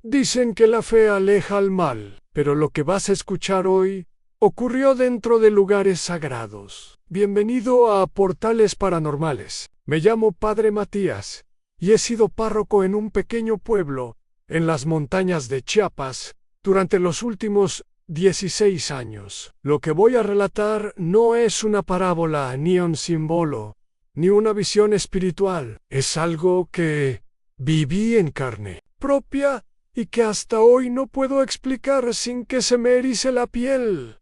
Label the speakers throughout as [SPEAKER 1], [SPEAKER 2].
[SPEAKER 1] Dicen que la fe aleja al mal, pero lo que vas a escuchar hoy ocurrió dentro de lugares sagrados. Bienvenido a Portales Paranormales. Me llamo Padre Matías y he sido párroco en un pequeño pueblo en las montañas de Chiapas durante los últimos 16 años. Lo que voy a relatar no es una parábola, ni un símbolo, ni una visión espiritual. Es algo que viví en carne propia y que hasta hoy no puedo explicar sin que se me erice la piel.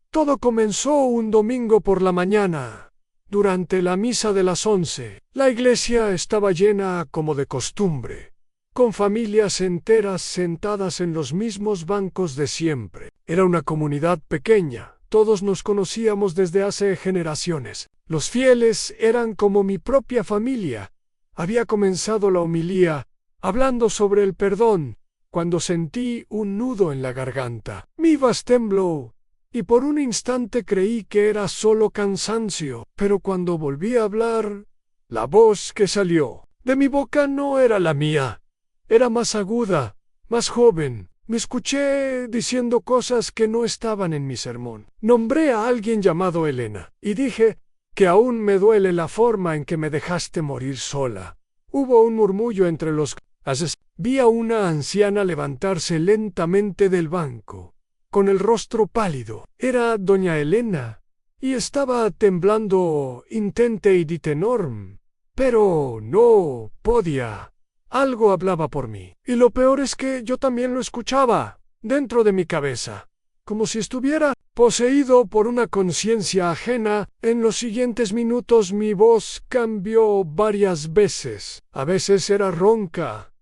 [SPEAKER 1] Todo comenzó un domingo por la mañana, durante la misa de las 11. La iglesia estaba llena como de costumbre, con familias enteras sentadas en los mismos bancos de siempre. Era una comunidad pequeña, todos nos conocíamos desde hace generaciones. Los fieles eran como mi propia familia. Había comenzado la homilía hablando sobre el perdón, cuando sentí un nudo en la garganta. Mi voz tembló, y por un instante creí que era solo cansancio, pero cuando volví a hablar, la voz que salió de mi boca no era la mía. Era más aguda, más joven. Me escuché diciendo cosas que no estaban en mi sermón. Nombré a alguien llamado Elena, y dije que aún me duele la forma en que me dejaste morir sola. Hubo un murmullo entre los haces. Vi a una anciana levantarse lentamente del banco, con el rostro pálido. Era doña Elena, y estaba temblando intente y dit enorme, pero no podía. Algo hablaba por mí, y lo peor es que yo también lo escuchaba, dentro de mi cabeza, como si estuviera poseído por una conciencia ajena. En los siguientes minutos mi voz cambió varias veces. A veces era ronca,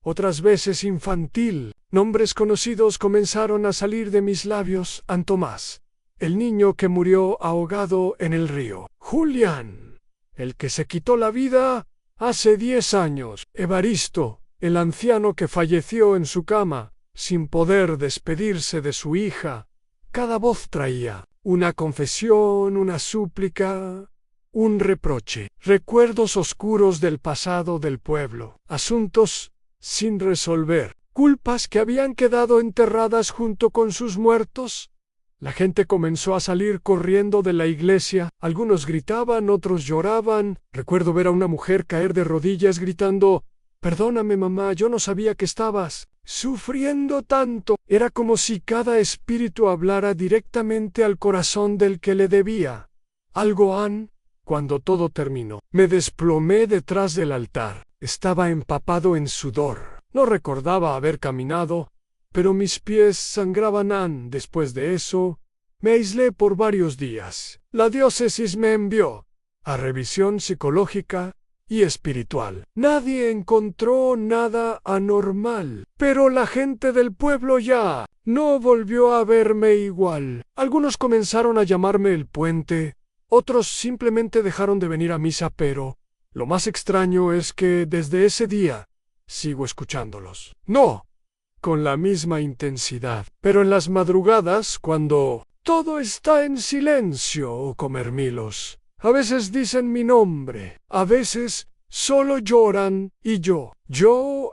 [SPEAKER 1] otras veces infantil. Nombres conocidos comenzaron a salir de mis labios. Antomás, el niño que murió ahogado en el río. Julián, el que se quitó la vida hace 10 años. Evaristo, el anciano que falleció en su cama, sin poder despedirse de su hija. Cada voz traía una confesión, una súplica, un reproche. Recuerdos oscuros del pasado del pueblo. Asuntos sin resolver. Culpas que habían quedado enterradas junto con sus muertos. La gente comenzó a salir corriendo de la iglesia. Algunos gritaban, otros lloraban. Recuerdo ver a una mujer caer de rodillas gritando: «Perdóname, mamá, yo no sabía que estabas sufriendo tanto». Era como si cada espíritu hablara directamente al corazón del que le debía algo. Cuando todo terminó, me desplomé detrás del altar. Estaba empapado en sudor. No recordaba haber caminado, pero mis pies sangraban. Después de eso, me aislé por varios días. La diócesis me envió a revisión psicológica y espiritual. Nadie encontró nada anormal, pero la gente del pueblo ya no volvió a verme igual. Algunos comenzaron a llamarme el Puente, otros simplemente dejaron de venir a misa, pero lo más extraño es que desde ese día sigo escuchándolos. No con la misma intensidad, pero en las madrugadas, cuando todo está en silencio o comermilos, a veces dicen mi nombre, a veces solo lloran, y yo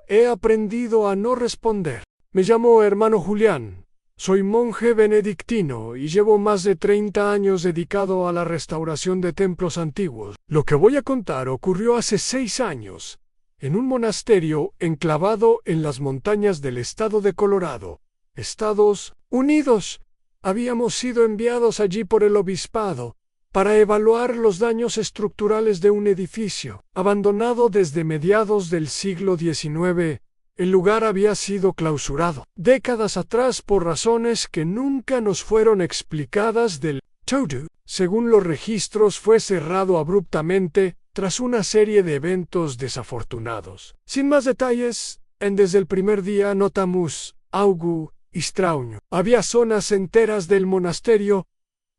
[SPEAKER 1] he aprendido a no responder. Me llamo hermano Julián. Soy monje benedictino y llevo más de 30 años dedicado a la restauración de templos antiguos. Lo que voy a contar ocurrió hace 6 años, en un monasterio enclavado en las montañas del estado de Colorado, Estados Unidos. Habíamos sido enviados allí por el obispado para evaluar los daños estructurales de un edificio abandonado desde mediados del siglo XIX. El lugar había sido clausurado décadas atrás por razones que nunca nos fueron explicadas del todo. Según los registros, fue cerrado abruptamente tras una serie de eventos desafortunados. Sin más detalles, desde el primer día notamos algo extraño. Había zonas enteras del monasterio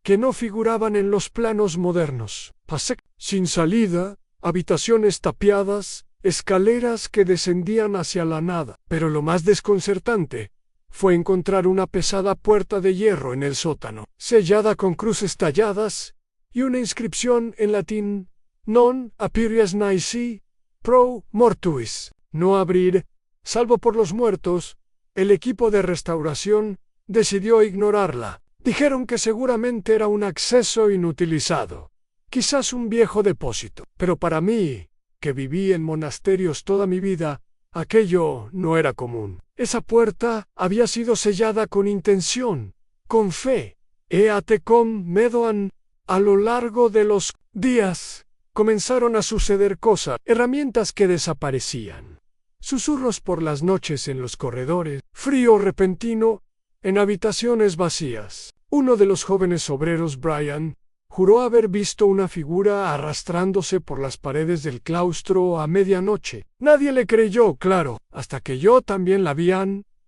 [SPEAKER 1] que no figuraban en los planos modernos. Pasé sin salida, habitaciones tapiadas, escaleras que descendían hacia la nada. Pero lo más desconcertante fue encontrar una pesada puerta de hierro en el sótano, sellada con cruces talladas y una inscripción en latín: Non aperias nisi pro mortuis. No abrir, salvo por los muertos, El equipo de restauración decidió ignorarla. Dijeron que seguramente era un acceso inutilizado, quizás un viejo depósito. Pero para mí, que viví en monasterios toda mi vida, aquello no era común. Esa puerta había sido sellada con intención, con fe. Eatecom Medoan. A lo largo de los días, comenzaron a suceder cosas, herramientas que desaparecían. Susurros por las noches en los corredores, frío repentino en habitaciones vacías. Uno de los jóvenes obreros, Brian, juró haber visto una figura arrastrándose por las paredes del claustro a medianoche. Nadie le creyó, claro, hasta que yo también la vi.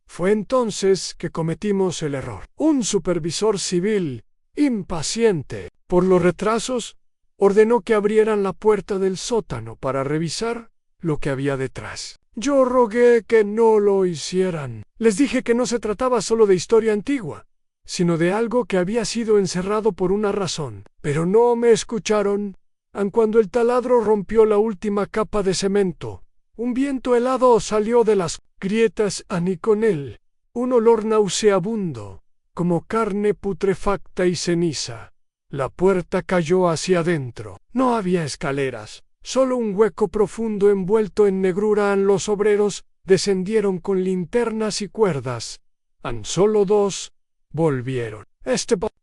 [SPEAKER 1] Fue entonces que cometimos el error. Un supervisor civil, impaciente por los retrasos, ordenó que abrieran la puerta del sótano para revisar lo que había detrás. Yo rogué que no lo hicieran. Les dije que no se trataba solo de historia antigua, sino de algo que había sido encerrado por una razón. Pero no me escucharon. Aun cuando el taladro rompió la última capa de cemento, un viento helado salió de las grietas y con él un olor nauseabundo, como carne putrefacta y ceniza. La puerta cayó hacia adentro. No había escaleras, solo un hueco profundo envuelto en negrura. Los obreros descendieron con linternas y cuerdas. Solo dos volvieron.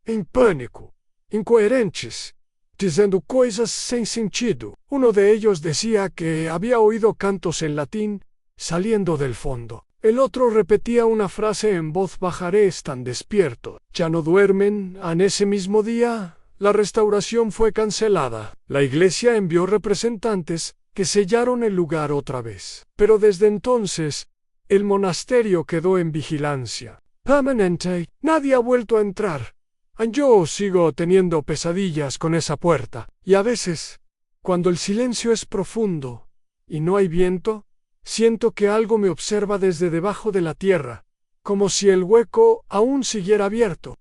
[SPEAKER 1] En pánico, incoherentes, diciendo cosas sin sentido. Uno de ellos decía que había oído cantos en latín saliendo del fondo. El otro repetía una frase en voz baja: están despiertos. ¿Ya no duermen? En ese mismo día, la restauración fue cancelada. La iglesia envió representantes que sellaron el lugar otra vez. Pero desde entonces, el monasterio quedó en vigilancia permanente. Nadie ha vuelto a entrar. Yo sigo teniendo pesadillas con esa puerta. Y a veces, cuando el silencio es profundo y no hay viento, siento que algo me observa desde debajo de la tierra, como si el hueco aún siguiera abierto.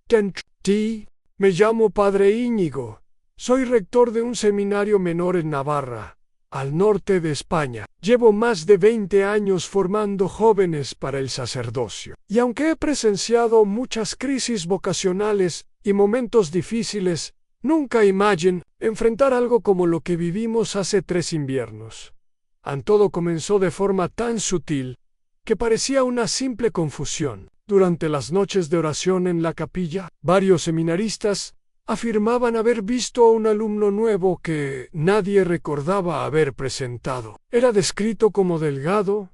[SPEAKER 1] Me llamo Padre Íñigo. Soy rector de un seminario menor en Navarra, al norte de España. Llevo más de 20 años formando jóvenes para el sacerdocio. Y aunque he presenciado muchas crisis vocacionales y momentos difíciles, nunca imaginé enfrentar algo como lo que vivimos hace 3 inviernos. Todo comenzó de forma tan sutil que parecía una simple confusión. Durante las noches de oración en la capilla, varios seminaristas afirmaban haber visto a un alumno nuevo que nadie recordaba haber presentado. Era descrito como delgado,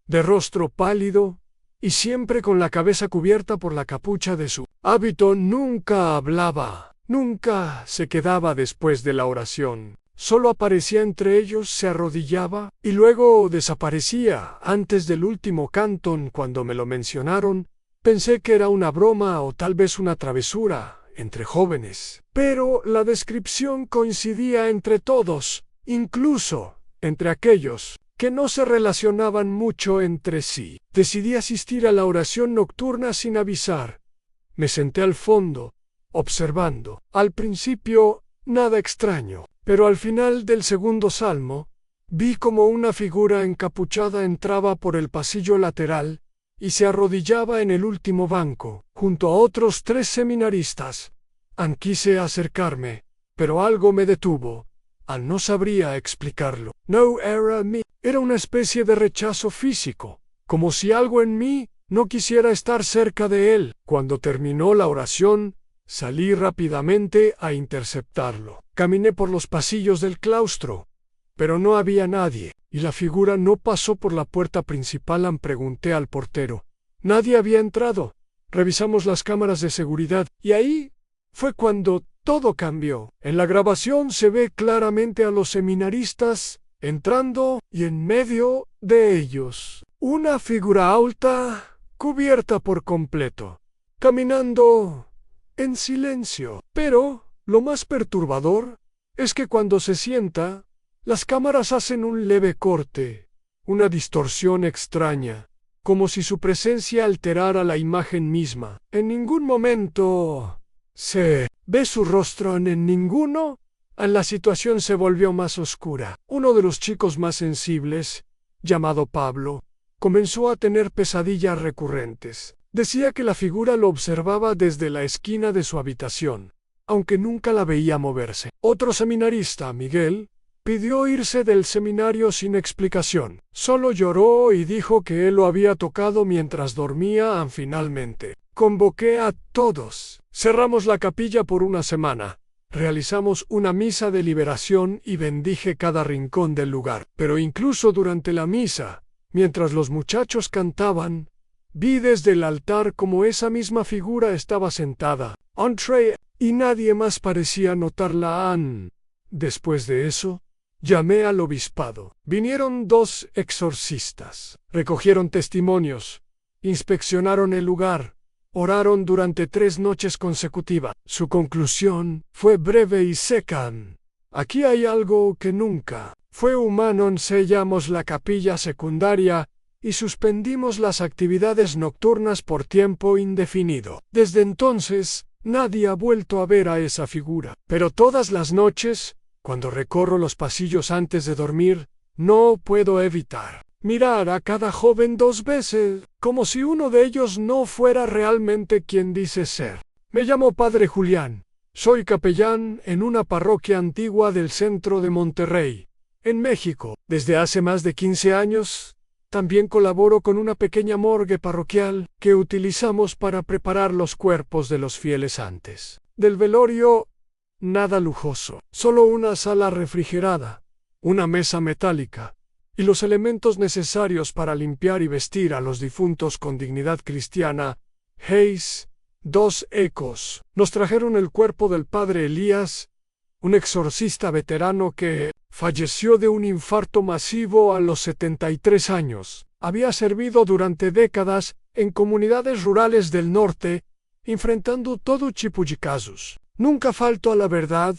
[SPEAKER 1] de rostro pálido y siempre con la cabeza cubierta por la capucha de su hábito. Nunca hablaba, nunca se quedaba después de la oración. Solo aparecía entre ellos, se arrodillaba y luego desaparecía. Antes del último canto, cuando me lo mencionaron, pensé que era una broma o tal vez una travesura entre jóvenes. Pero la descripción coincidía entre todos, incluso entre aquellos que no se relacionaban mucho entre sí. Decidí asistir a la oración nocturna sin avisar. Me senté al fondo, observando. Al principio, nada extraño. Pero al final del segundo salmo, vi como una figura encapuchada entraba por el pasillo lateral y se arrodillaba en el último banco, junto a otros 3 seminaristas. Quise acercarme, pero algo me detuvo. No sabría explicarlo. No era mí. Era una especie de rechazo físico, como si algo en mí no quisiera estar cerca de él. Cuando terminó la oración, salí rápidamente a interceptarlo. Caminé por los pasillos del claustro, pero no había nadie, y la figura no pasó por la puerta principal. Pregunté al portero. Nadie había entrado. Revisamos las cámaras de seguridad, y ahí fue cuando todo cambió. En la grabación se ve claramente a los seminaristas entrando, y en medio de ellos, una figura alta, cubierta por completo, caminando en silencio. Pero lo más perturbador es que cuando se sienta, las cámaras hacen un leve corte, una distorsión extraña, como si su presencia alterara la imagen misma. En ningún momento se ve su rostro, en ninguno. La situación se volvió más oscura. Uno de los chicos más sensibles, llamado Pablo, comenzó a tener pesadillas recurrentes. Decía que la figura lo observaba desde la esquina de su habitación, aunque nunca la veía moverse. Otro seminarista, Miguel, pidió irse del seminario sin explicación. Solo lloró y dijo que él lo había tocado mientras dormía. Finalmente, convoqué a todos. Cerramos la capilla por una semana. Realizamos una misa de liberación y bendije cada rincón del lugar. Pero incluso durante la misa, mientras los muchachos cantaban, vi desde el altar como esa misma figura estaba sentada, entre, y nadie más parecía notarla. Después de eso, llamé al obispado. Vinieron 2 exorcistas, recogieron testimonios, inspeccionaron el lugar, oraron durante 3 noches consecutivas. Su conclusión fue breve y seca. Aquí hay algo que nunca fue humano. Sellamos la capilla secundaria y suspendimos las actividades nocturnas por tiempo indefinido. Desde entonces, nadie ha vuelto a ver a esa figura. Pero todas las noches, cuando recorro los pasillos antes de dormir, no puedo evitar mirar a cada joven 2 veces, como si uno de ellos no fuera realmente quien dice ser. Me llamo Padre Julián. Soy capellán en una parroquia antigua del centro de Monterrey, en México. Desde hace más de 15 años, también colaboro con una pequeña morgue parroquial que utilizamos para preparar los cuerpos de los fieles antes del velorio. Nada lujoso, solo una sala refrigerada, una mesa metálica y los elementos necesarios para limpiar y vestir a los difuntos con dignidad cristiana. Hayes, 2 ecos. Nos trajeron el cuerpo del padre Elías, un exorcista veterano que falleció de un infarto masivo a los 73 años. Había servido durante décadas en comunidades rurales del norte, enfrentando todo chipuyicazos. Nunca faltó a la verdad.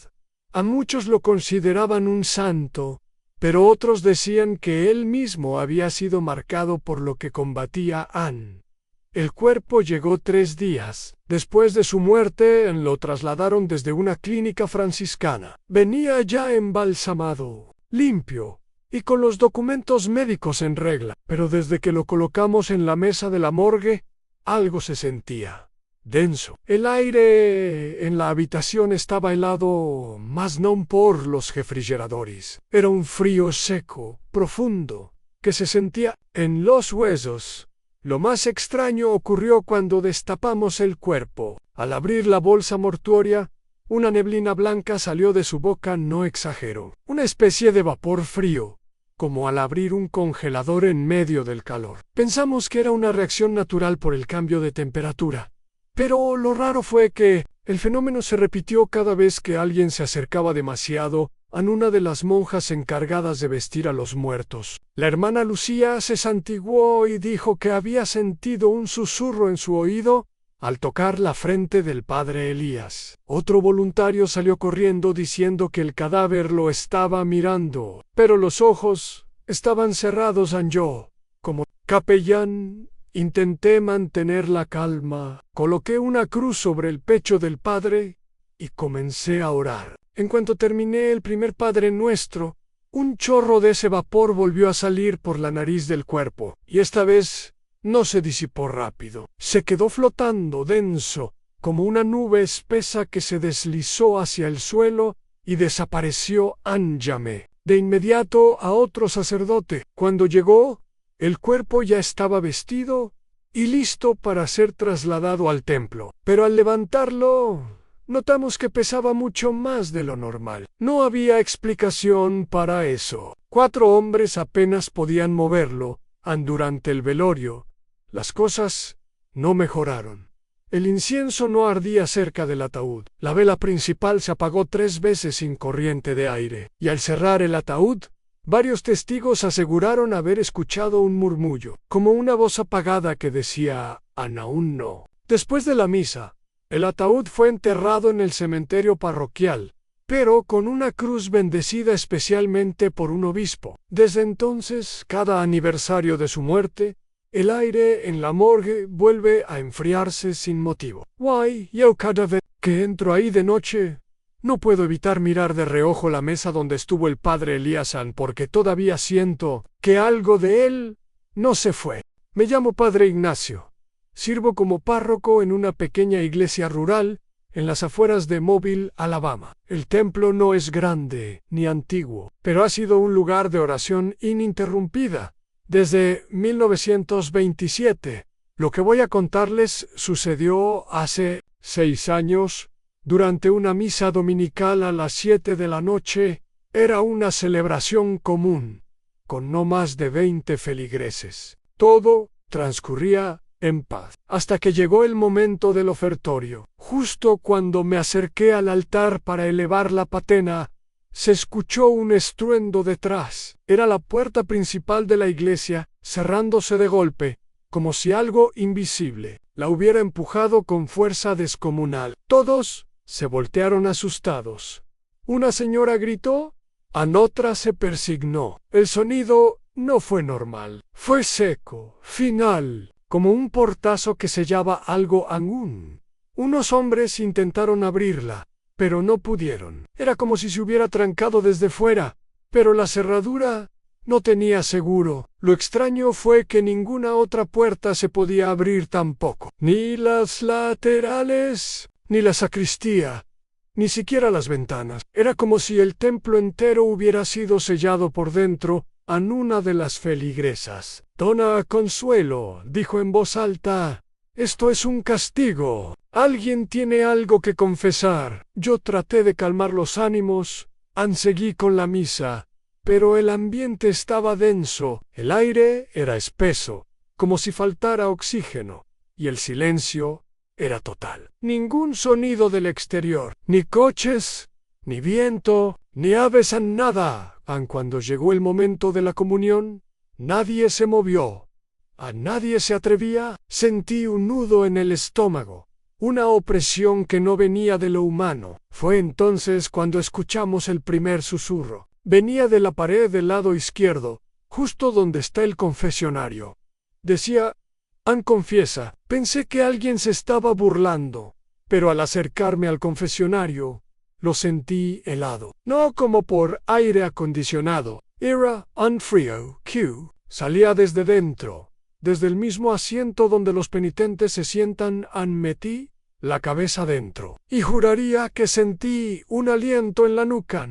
[SPEAKER 1] A muchos lo consideraban un santo, pero otros decían que él mismo había sido marcado por lo que combatía. El cuerpo llegó 3 días después de su muerte. Lo trasladaron desde una clínica franciscana. Venía ya embalsamado, limpio y con los documentos médicos en regla, pero desde que lo colocamos en la mesa de la morgue, algo se sentía denso. El aire en la habitación estaba helado, mas no por los refrigeradores. Era un frío seco, profundo, que se sentía en los huesos. Lo más extraño ocurrió cuando destapamos el cuerpo. Al abrir la bolsa mortuoria, una neblina blanca salió de su boca. No exagero. Una especie de vapor frío, como al abrir un congelador en medio del calor. Pensamos que era una reacción natural por el cambio de temperatura. Pero lo raro fue que el fenómeno se repitió cada vez que alguien se acercaba demasiado a una de las monjas encargadas de vestir a los muertos. La hermana Lucía se santiguó y dijo que había sentido un susurro en su oído al tocar la frente del padre Elías. Otro voluntario salió corriendo diciendo que el cadáver lo estaba mirando, pero los ojos estaban cerrados. Yo, como capellán, intenté mantener la calma, coloqué una cruz sobre el pecho del padre y comencé a orar. En cuanto terminé el primer Padre Nuestro, un chorro de ese vapor volvió a salir por la nariz del cuerpo, y esta vez no se disipó rápido. Se quedó flotando denso, como una nube espesa que se deslizó hacia el suelo y desapareció. Llamé de inmediato a otro sacerdote. Cuando llegó, el cuerpo ya estaba vestido y listo para ser trasladado al templo. Pero al levantarlo, notamos que pesaba mucho más de lo normal. No había explicación para eso. 4 hombres apenas podían moverlo. Durante el velorio, las cosas no mejoraron. El incienso no ardía cerca del ataúd. La vela principal se apagó 3 veces sin corriente de aire. Y al cerrar el ataúd, varios testigos aseguraron haber escuchado un murmullo, como una voz apagada que decía, aún no. Después de la misa, el ataúd fue enterrado en el cementerio parroquial, pero con una cruz bendecida especialmente por un obispo. Desde entonces, cada aniversario de su muerte, el aire en la morgue vuelve a enfriarse sin motivo. Yo cada vez que entro ahí de noche, no puedo evitar mirar de reojo la mesa donde estuvo el padre Elías, porque todavía siento que algo de él no se fue. Me llamo Padre Ignacio. Sirvo como párroco en una pequeña iglesia rural en las afueras de Mobile, Alabama. El templo no es grande ni antiguo, pero ha sido un lugar de oración ininterrumpida desde 1927. Lo que voy a contarles sucedió hace 6 años, durante una misa dominical a las 7 de la noche. Era una celebración común, con no más de 20 feligreses. Todo transcurría en paz, hasta que llegó el momento del ofertorio. Justo cuando me acerqué al altar para elevar la patena, se escuchó un estruendo detrás. Era la puerta principal de la iglesia, cerrándose de golpe, como si algo invisible la hubiera empujado con fuerza descomunal. Todos se voltearon asustados. Una señora gritó, otra se persignó. El sonido no fue normal, fue seco, final, como un portazo que sellaba algo aún. Unos hombres intentaron abrirla, pero no pudieron. Era como si se hubiera trancado desde fuera, pero la cerradura no tenía seguro. Lo extraño fue que ninguna otra puerta se podía abrir tampoco. Ni las laterales, ni la sacristía, ni siquiera las ventanas. Era como si el templo entero hubiera sido sellado por dentro. En una de las feligresas, Dona Consuelo, dijo en voz alta, «Esto es un castigo. Alguien tiene algo que confesar». Yo traté de calmar los ánimos, seguí con la misa, pero el ambiente estaba denso, el aire era espeso, como si faltara oxígeno, y el silencio era total. Ningún sonido del exterior, ni coches, ni viento, ni aves, nada. Cuando llegó el momento de la comunión, nadie se movió. A nadie se atrevía. Sentí un nudo en el estómago, una opresión que no venía de lo humano. Fue entonces cuando escuchamos el primer susurro. Venía de la pared del lado izquierdo, justo donde está el confesionario. Decía, confiesa. Pensé que alguien se estaba burlando, pero al acercarme al confesionario, lo sentí helado. No como por aire acondicionado. Era un frío que salía desde dentro. Desde el mismo asiento donde los penitentes se sientan, metí la cabeza dentro. Y juraría que sentí un aliento en la nuca.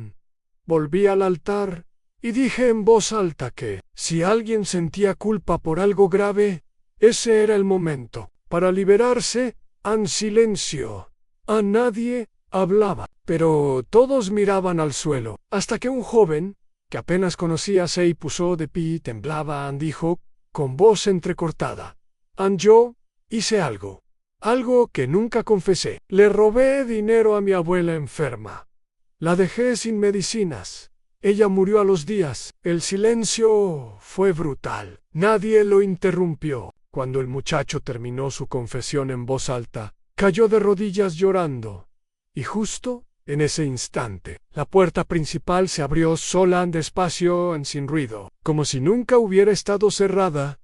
[SPEAKER 1] Volví al altar y dije en voz alta que, si alguien sentía culpa por algo grave, ese era el momento. Para liberarse, en silencio. A nadie hablaba, pero todos miraban al suelo, hasta que un joven, que apenas conocía, se puso de pie, temblaba, dijo, con voz entrecortada, yo hice algo que nunca confesé. Le robé dinero a mi abuela enferma. La dejé sin medicinas. Ella murió a los días. El silencio fue brutal. Nadie lo interrumpió. Cuando el muchacho terminó su confesión en voz alta, cayó de rodillas llorando. Y justo en ese instante, la puerta principal se abrió sola, despacio, sin ruido, como si nunca hubiera estado cerrada.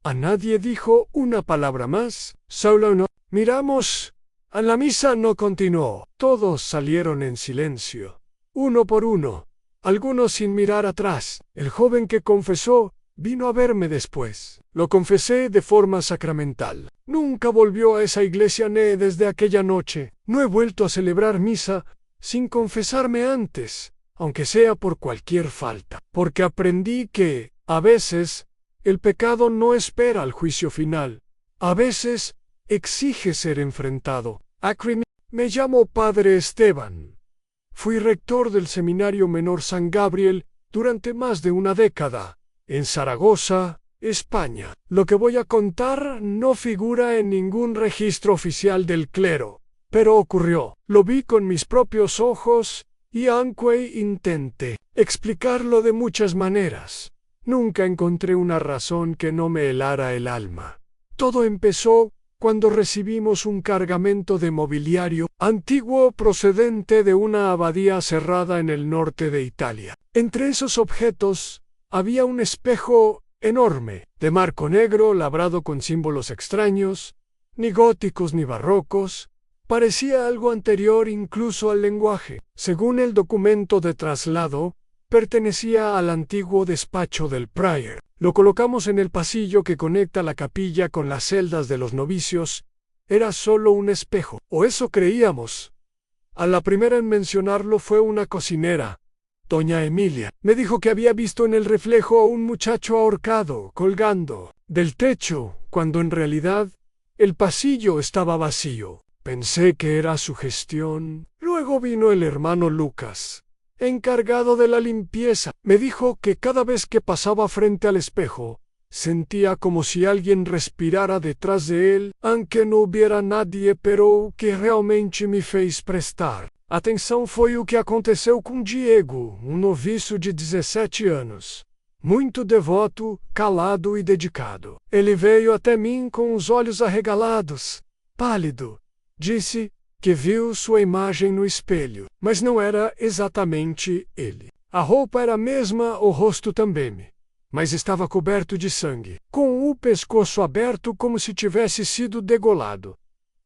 [SPEAKER 1] A nadie dijo una palabra más. Solo no. Miramos. La misa no continuó. Todos salieron en silencio, uno por uno, algunos sin mirar atrás. El joven que confesó vino a verme después. Lo confesé de forma sacramental. Nunca volvió a esa iglesia desde aquella noche. No he vuelto a celebrar misa sin confesarme antes, aunque sea por cualquier falta, porque aprendí que, a veces, el pecado no espera al juicio final. A veces, exige ser enfrentado. Me llamo Padre Esteban. Fui rector del Seminario Menor San Gabriel durante más de una década, en Zaragoza, España. Lo que voy a contar no figura en ningún registro oficial del clero, pero ocurrió. Lo vi con mis propios ojos y aunque intenté explicarlo de muchas maneras, nunca encontré una razón que no me helara el alma. Todo empezó cuando recibimos un cargamento de mobiliario antiguo procedente de una abadía cerrada en el norte de Italia. Entre esos objetos había un espejo enorme, de marco negro labrado con símbolos extraños, ni góticos ni barrocos. Parecía algo anterior incluso al lenguaje. Según el documento de traslado, pertenecía al antiguo despacho del prior. Lo colocamos en el pasillo que conecta la capilla con las celdas de los novicios. Era solo un espejo, o eso creíamos. A la primera en mencionarlo fue una cocinera, doña Emilia. Me dijo que había visto en el reflejo a un muchacho ahorcado, colgando del techo, cuando en realidad el pasillo estaba vacío. Pensé que era sugestión. Luego vino el hermano Lucas, encargado de la limpieza. Me dijo que cada vez que pasaba frente al espejo, sentía como si alguien respirara detrás de él, aunque no hubiera nadie, pero que realmente me fez prestar atenção foi o que aconteceu com Diego, um noviço de 17 anos. Muito devoto, calado e dedicado. Ele veio até mim com os olhos arregalados, pálido. Disse que viu sua imagem no espelho, mas não era exatamente ele. A roupa era a mesma, o rosto também, mas estava coberto de sangue, com o pescoço aberto como se tivesse sido degolado.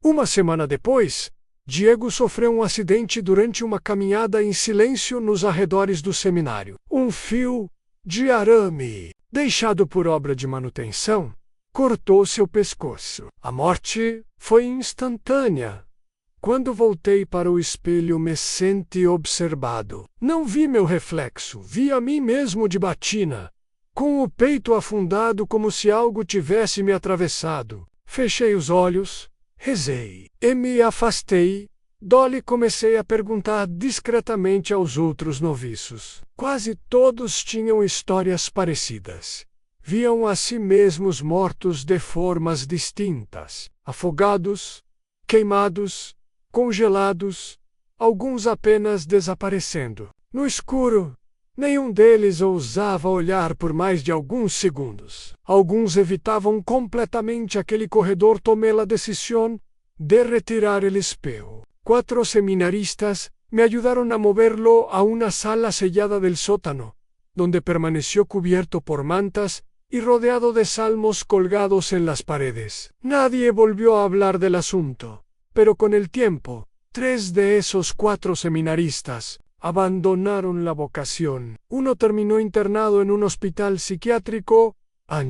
[SPEAKER 1] Uma semana depois, Diego sofreu um acidente durante uma caminhada em silêncio nos arredores do seminário. Um fio de arame, deixado por obra de manutenção, cortou seu pescoço. A morte foi instantânea. Quando voltei para o espelho, me senti observado. Não vi meu reflexo, vi a mim mesmo de batina, com o peito afundado como se algo tivesse me atravessado. Fechei os olhos, rezei e me afastei. Dolly comecei a perguntar discretamente aos outros noviços. Quase todos tinham histórias parecidas. Viam a si mesmos mortos de formas distintas, afogados, queimados, congelados, alguns apenas desaparecendo. No escuro, nenhum deles ousava olhar por mais de alguns segundos. Alguns evitavam completamente aquele corredor. Tomé la decisión de retirar el espejo. 4 seminaristas me ayudaron a moverlo a una sala sellada del sótano, donde permaneció cubierto por mantas y rodeado de salmos colgados en las paredes. Nadie volvió a hablar del asunto, pero con el tiempo, 3 de esos 4 seminaristas abandonaron la vocación. Uno terminó internado en un hospital psiquiátrico.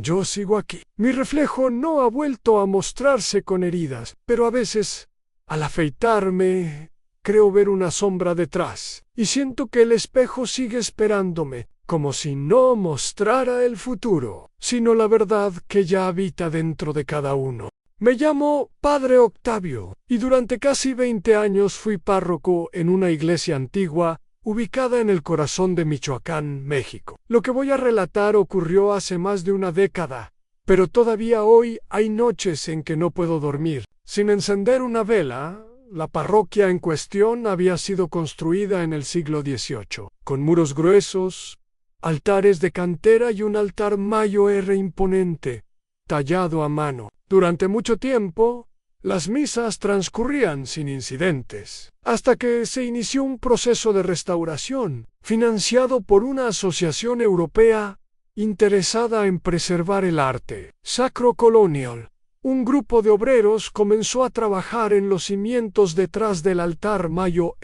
[SPEAKER 1] Yo sigo aquí. Mi reflejo no ha vuelto a mostrarse con heridas, pero a veces, al afeitarme, creo ver una sombra detrás, y siento que el espejo sigue esperándome, como si no mostrara el futuro, sino la verdad que ya habita dentro de cada uno. Me llamo Padre Octavio, y durante casi 20 años fui párroco en una iglesia antigua, ubicada en el corazón de Michoacán, México. Lo que voy a relatar ocurrió hace más de una década, pero todavía hoy hay noches en que no puedo dormir sin encender una vela. La parroquia en cuestión había sido construida en el siglo XVIII, con muros gruesos, altares de cantera y un altar mayor imponente, tallado a mano. Durante mucho tiempo, las misas transcurrían sin incidentes, hasta que se inició un proceso de restauración, financiado por una asociación europea interesada en preservar el arte. Sacro Colonial. Un grupo de obreros comenzó a trabajar en los cimientos detrás del altar mayor.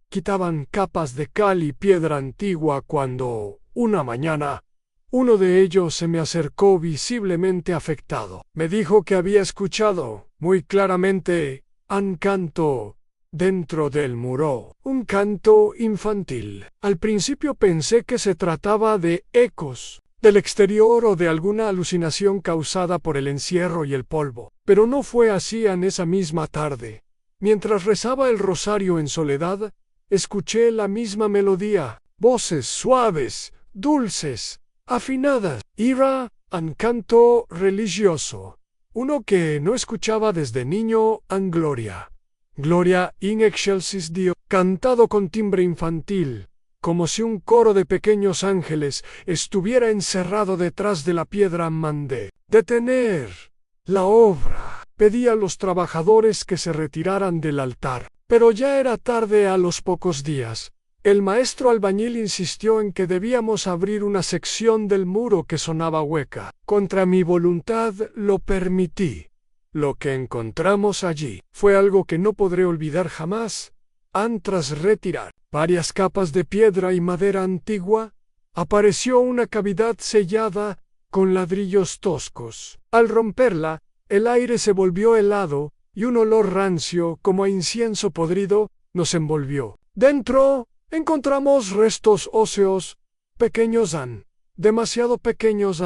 [SPEAKER 1] Quitaban capas de cal y piedra antigua cuando, una mañana, uno de ellos se me acercó visiblemente afectado. Me dijo que había escuchado, muy claramente, un canto dentro del muro, un canto infantil. Al principio pensé que se trataba de ecos del exterior o de alguna alucinación causada por el encierro y el polvo. Pero no fue así. En esa misma tarde, mientras rezaba el rosario en soledad, escuché la misma melodía, voces suaves, dulces, afinadas. Era un canto religioso, uno que no escuchaba desde niño. En Gloria, Gloria in excelsis Dio, cantado con timbre infantil, como si un coro de pequeños ángeles estuviera encerrado detrás de la piedra. Mandé detener la obra. Pedí a los trabajadores que se retiraran del altar, pero ya era tarde. A los pocos días, el maestro albañil insistió en que debíamos abrir una sección del muro que sonaba hueca. Contra mi voluntad lo permití. Lo que encontramos allí fue algo que no podré olvidar jamás. Tras retirar varias capas de piedra y madera antigua, apareció una cavidad sellada con ladrillos toscos. Al romperla, el aire se volvió helado y un olor rancio, como a incienso podrido, nos envolvió. Dentro encontramos restos óseos, pequeños demasiado pequeños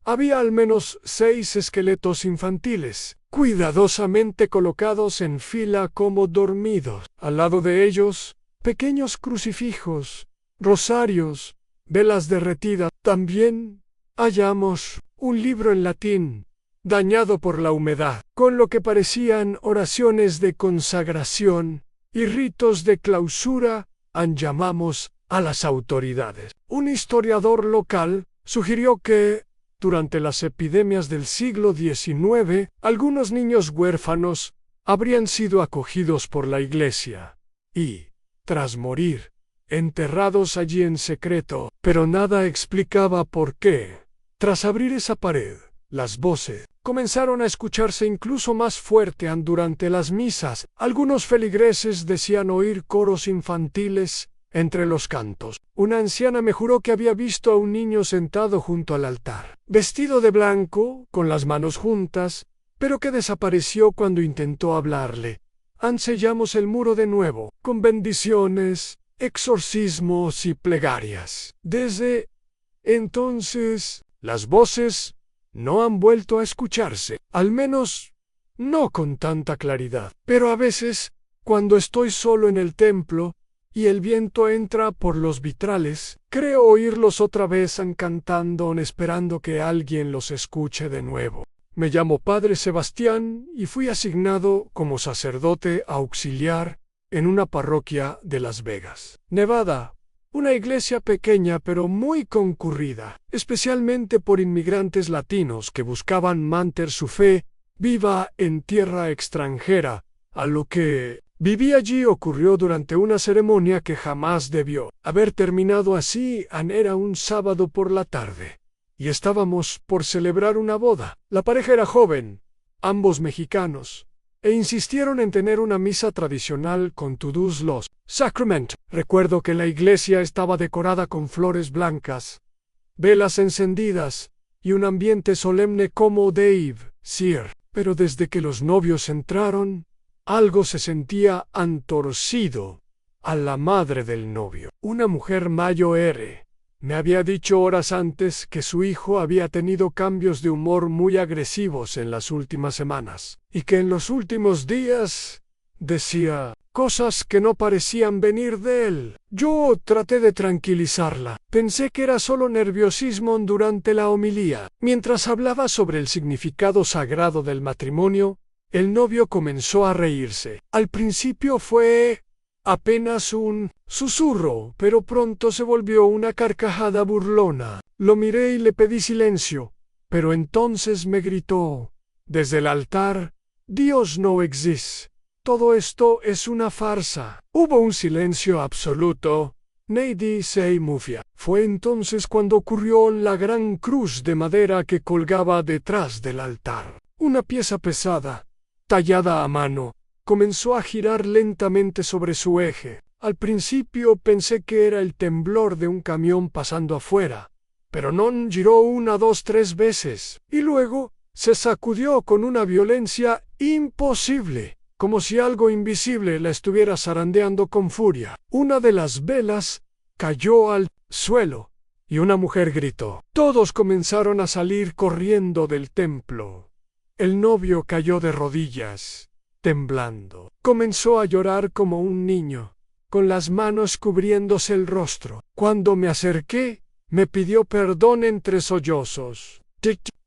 [SPEAKER 1] Había al menos 6 esqueletos infantiles, cuidadosamente colocados en fila como dormidos. Al lado de ellos, pequeños crucifijos, rosarios, velas derretidas. También hallamos un libro en latín, dañado por la humedad, con lo que parecían oraciones de consagración y ritos de clausura. Llamamos a las autoridades. Un historiador local sugirió que, durante las epidemias del siglo XIX, algunos niños huérfanos habrían sido acogidos por la iglesia y, tras morir, enterrados allí en secreto, pero nada explicaba por qué. Tras abrir esa pared, las voces comenzaron a escucharse incluso más fuerte durante las misas. Algunos feligreses decían oír coros infantiles entre los cantos. Una anciana me juró que había visto a un niño sentado junto al altar, vestido de blanco, con las manos juntas, pero que desapareció cuando intentó hablarle. Sellamos el muro de nuevo, con bendiciones, exorcismos y plegarias. Desde entonces, las voces no han vuelto a escucharse, al menos no con tanta claridad. Pero a veces, cuando estoy solo en el templo y el viento entra por los vitrales, creo oírlos otra vez cantando, esperando que alguien los escuche de nuevo. Me llamo Padre Sebastián y fui asignado como sacerdote auxiliar en una parroquia de Las Vegas, Nevada. Una iglesia pequeña pero muy concurrida, especialmente por inmigrantes latinos que buscaban mantener su fe viva en tierra extranjera. A lo que viví allí ocurrió durante una ceremonia que jamás debió haber terminado así. Era un sábado por la tarde y estábamos por celebrar una boda. La pareja era joven, ambos mexicanos, e insistieron en tener una misa tradicional con todos los sacramentos. Recuerdo que la iglesia estaba decorada con flores blancas, velas encendidas y un ambiente solemne como Dave Sear. Pero desde que los novios entraron, algo se sentía entorcido. A la madre del novio, una mujer mayor, me había dicho horas antes que su hijo había tenido cambios de humor muy agresivos en las últimas semanas, y que en los últimos días decía cosas que no parecían venir de él. Yo traté de tranquilizarla. Pensé que era solo nerviosismo durante la homilía. Mientras hablaba sobre el significado sagrado del matrimonio, el novio comenzó a reírse. Al principio fue apenas un susurro, pero pronto se volvió una carcajada burlona. Lo miré y le pedí silencio, pero entonces me gritó desde el altar: «Dios no existe. Todo esto es una farsa». Hubo un silencio absoluto. Nadie se movía. Fue entonces cuando ocurrió la gran cruz de madera que colgaba detrás del altar. Una pieza pesada, tallada a mano, comenzó a girar lentamente sobre su eje. Al principio pensé que era el temblor de un camión pasando afuera, pero no giró 1, 2, 3 veces, y luego se sacudió con una violencia imposible, como si algo invisible la estuviera zarandeando con furia. Una de las velas cayó al suelo, y una mujer gritó. Todos comenzaron a salir corriendo del templo. El novio cayó de rodillas, temblando. Comenzó a llorar como un niño, con las manos cubriéndose el rostro. Cuando me acerqué, me pidió perdón entre sollozos,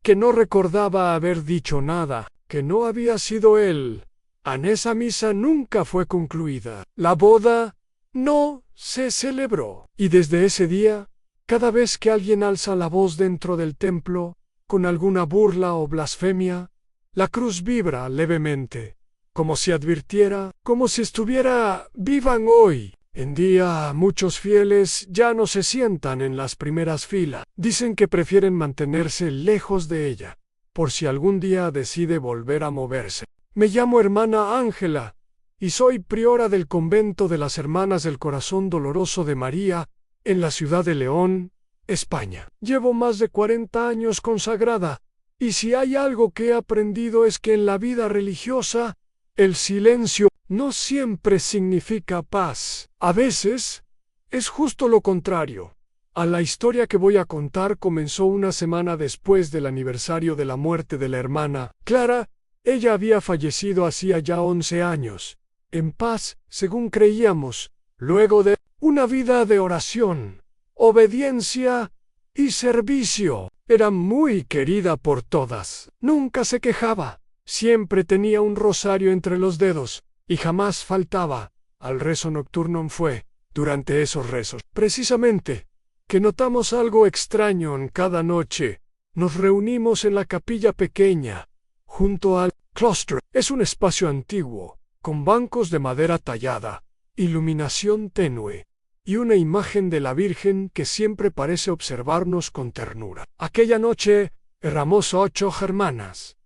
[SPEAKER 1] que no recordaba haber dicho nada, que no había sido él. Esa misa nunca fue concluida. La boda no se celebró. Y desde ese día, cada vez que alguien alza la voz dentro del templo, con alguna burla o blasfemia, la cruz vibra levemente, como si advirtiera, como si estuviera viva hoy. En día muchos fieles ya no se sientan en las primeras filas. Dicen que prefieren mantenerse lejos de ella, por si algún día decide volver a moverse. Me llamo hermana Ángela, y soy priora del convento de las Hermanas del Corazón Doloroso de María, en la ciudad de León, España. Llevo más de 40 años consagrada, y si hay algo que he aprendido es que en la vida religiosa, el silencio no siempre significa paz. A veces, es justo lo contrario. La historia que voy a contar comenzó una semana después del aniversario de la muerte de la hermana Clara. Ella había fallecido hacía ya 11 años, en paz, según creíamos, luego de una vida de oración, obediencia y servicio. Era muy querida por todas. Nunca se quejaba. Siempre tenía un rosario entre los dedos, y jamás faltaba al rezo nocturno. Fue durante esos rezos, precisamente, que notamos algo extraño en cada noche. Nos reunimos en la capilla pequeña, junto al claustro. Es un espacio antiguo, con bancos de madera tallada, iluminación tenue, y una imagen de la Virgen que siempre parece observarnos con ternura. Aquella noche éramos 8 hermanas.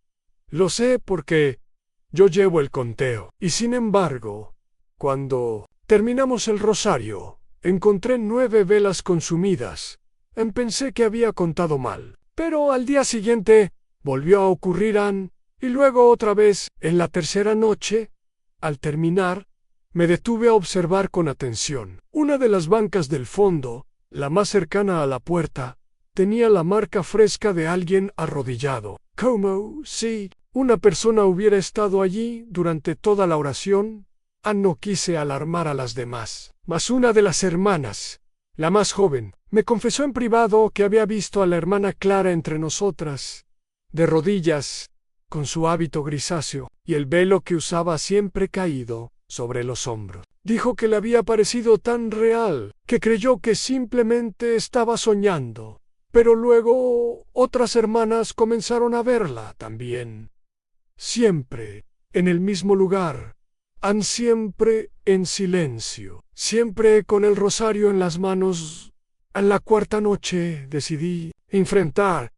[SPEAKER 1] Lo sé porque yo llevo el conteo. Y sin embargo, cuando terminamos el rosario, encontré 9 velas consumidas. Pensé que había contado mal. Pero al día siguiente volvió a ocurrir y luego otra vez. En la tercera noche, al terminar, me detuve a observar con atención. Una de las bancas del fondo, la más cercana a la puerta, tenía la marca fresca de alguien arrodillado. Como si una persona hubiera estado allí durante toda la oración. No quise alarmar a las demás, mas una de las hermanas, la más joven, me confesó en privado que había visto a la hermana Clara entre nosotras, de rodillas, con su hábito grisáceo y el velo que usaba siempre caído sobre los hombros. Dijo que le había parecido tan real que creyó que simplemente estaba soñando. Pero luego otras hermanas comenzaron a verla también. Siempre en el mismo lugar, siempre en silencio, siempre con el rosario en las manos. En la cuarta noche decidí enfrentar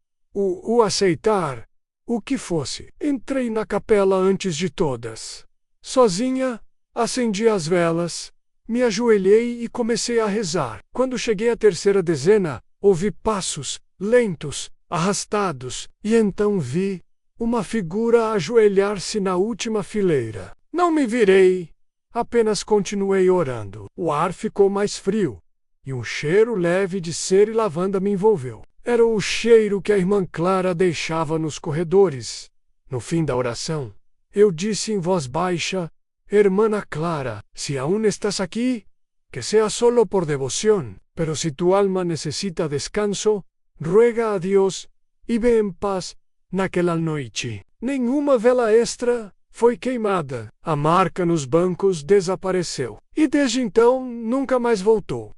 [SPEAKER 1] aceitar o que fosse. Entrei na capela antes de todas. Sozinha, acendi as velas, me ajoelhei e comecei a rezar. Quando cheguei à terceira dezena, ouvi passos, lentos, arrastados, e então vi uma figura ajoelhar-se na última fileira. Não me virei, apenas continuei orando. O ar ficou mais frio, e um cheiro leve de cera e lavanda me envolveu. Era o cheiro que a irmã Clara deixava nos corredores. No fim da oração, eu disse em voz baixa: Hermana Clara, si aún estás aquí, que sea solo por devoción, pero si tu alma necesita descanso, ruega a Dios e ve em paz naquela noite. Nenhuma vela extra foi queimada. A marca nos bancos desapareceu. E desde então nunca mais voltou.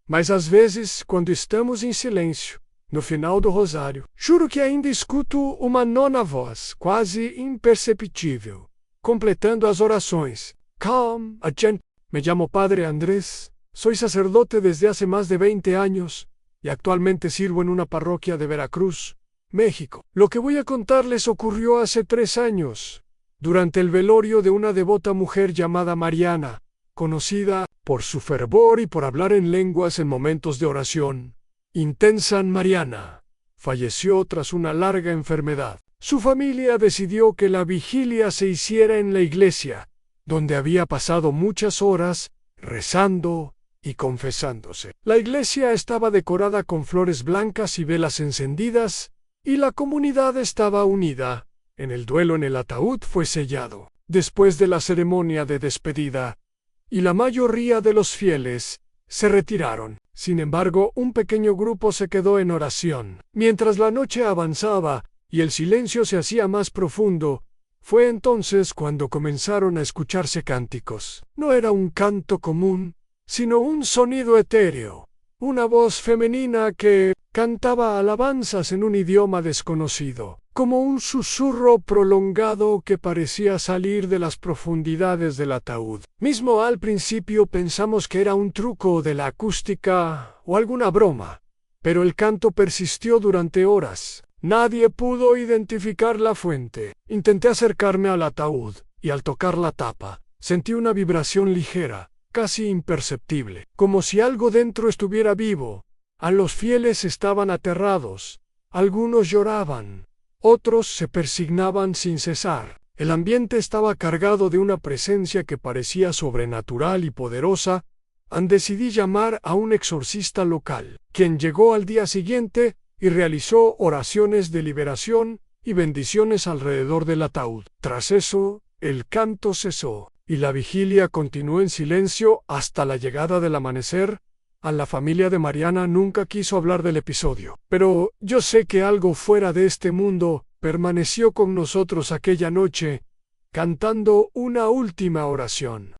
[SPEAKER 1] Mas às vezes, quando estamos em silêncio, no final do rosário, juro que ainda escuto uma nona voz, quase imperceptível, completando as orações. Calm, agent. Me llamo Padre Andrés, soy sacerdote desde hace más de 20 años y actualmente sirvo en una parroquia de Veracruz, México. Lo que voy a contarles ocurrió hace 3 años, durante el velorio de una devota mujer llamada Mariana, conocida por su fervor y por hablar en lenguas en momentos de oración. Intensa Mariana falleció tras una larga enfermedad. Su familia decidió que la vigilia se hiciera en la iglesia, donde había pasado muchas horas rezando y confesándose. La iglesia estaba decorada con flores blancas y velas encendidas, y la comunidad estaba unida. En el duelo en el ataúd fue sellado. Después de la ceremonia de despedida, y la mayoría de los fieles se retiraron. Sin embargo, un pequeño grupo se quedó en oración. Mientras la noche avanzaba y el silencio se hacía más profundo, fue entonces cuando comenzaron a escucharse cánticos. No era un canto común, sino un sonido etéreo, una voz femenina que cantaba alabanzas en un idioma desconocido, como un susurro prolongado que parecía salir de las profundidades del ataúd. Mismo al principio pensamos que era un truco de la acústica o alguna broma, pero el canto persistió durante horas. Nadie pudo identificar la fuente. Intenté acercarme al ataúd, y al tocar la tapa, sentí una vibración ligera, casi imperceptible, como si algo dentro estuviera vivo, A los fieles estaban aterrados, algunos lloraban, otros se persignaban sin cesar. El ambiente estaba cargado de una presencia que parecía sobrenatural y poderosa. Decidí llamar a un exorcista local, quien llegó al día siguiente y realizó oraciones de liberación y bendiciones alrededor del ataúd. Tras eso, el canto cesó, y la vigilia continuó en silencio hasta la llegada del amanecer. A la familia de Mariana nunca quiso hablar del episodio, pero yo sé que algo fuera de este mundo permaneció con nosotros aquella noche, cantando una última oración.